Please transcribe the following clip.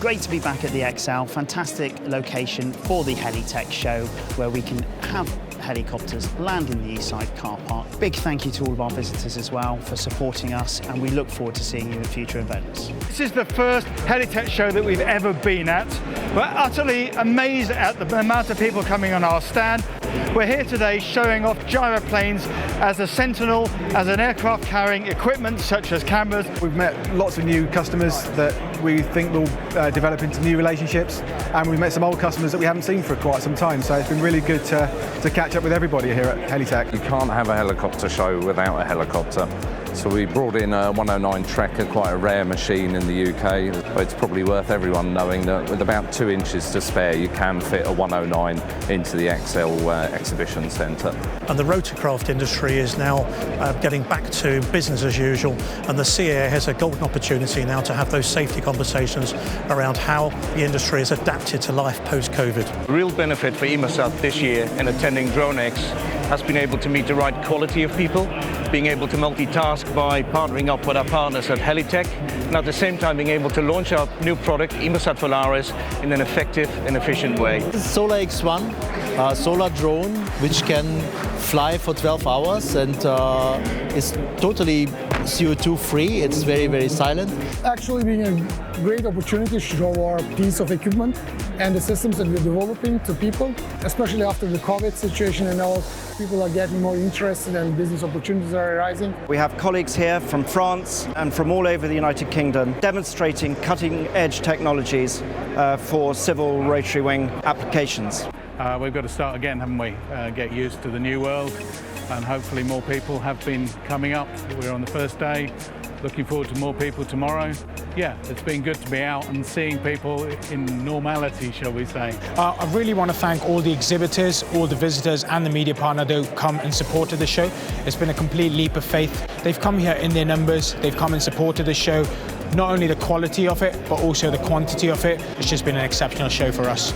Great to be back at the ExCeL, fantastic location for the Helitech show where we can have helicopters land in the Eastside car park. Big thank you to all of our visitors as well for supporting us, and we look forward to seeing you at future events. This is the first Helitech show that we've ever been at. We're utterly amazed at the amount of people coming on our stand. We're here today showing off gyroplanes as a sentinel, as an aircraft carrying equipment such as cameras. We've met lots of new customers that we think will develop into new relationships, and we've met some old customers that we haven't seen for quite some time, so it's been really good to catch up with everybody here at Helitech. You can't have a helicopter show without a helicopter. So we brought in a 109 Trekker, quite a rare machine in the UK, but it's probably worth everyone knowing that with about 2 inches to spare, you can fit a 109 into the ExCeL exhibition centre. And the rotorcraft industry is now getting back to business as usual, and the CAA has a golden opportunity now to have those safety conversations around how the industry has adapted to life post-COVID. The real benefit for EMASAT this year in attending DroneX has been able to meet the right quality of people, being able to multitask by partnering up with our partners at Helitech, and at the same time being able to launch our new product, EMASAT Polaris, in an effective and efficient way. This is Solar X1, a solar drone which can fly for 12 hours and is totally CO2 free. It's very, very silent. Actually being a great opportunity to show our piece of equipment and the systems that we're developing to people, especially after the COVID situation and all. People are getting more interested and business opportunities are arising. We have colleagues here from France and from all over the United Kingdom demonstrating cutting-edge technologies for civil rotary wing applications. We've got to start again, haven't we? Get used to the new world, and hopefully more people have been coming up. We're on the first day. Looking forward to more people tomorrow. Yeah, it's been good to be out and seeing people in normality, shall we say. I really want to thank all the exhibitors, all the visitors and the media partner that come and supported the show. It's been a complete leap of faith. They've come here in their numbers, they've come and supported the show. Not only the quality of it, but also the quantity of it. It's just been an exceptional show for us.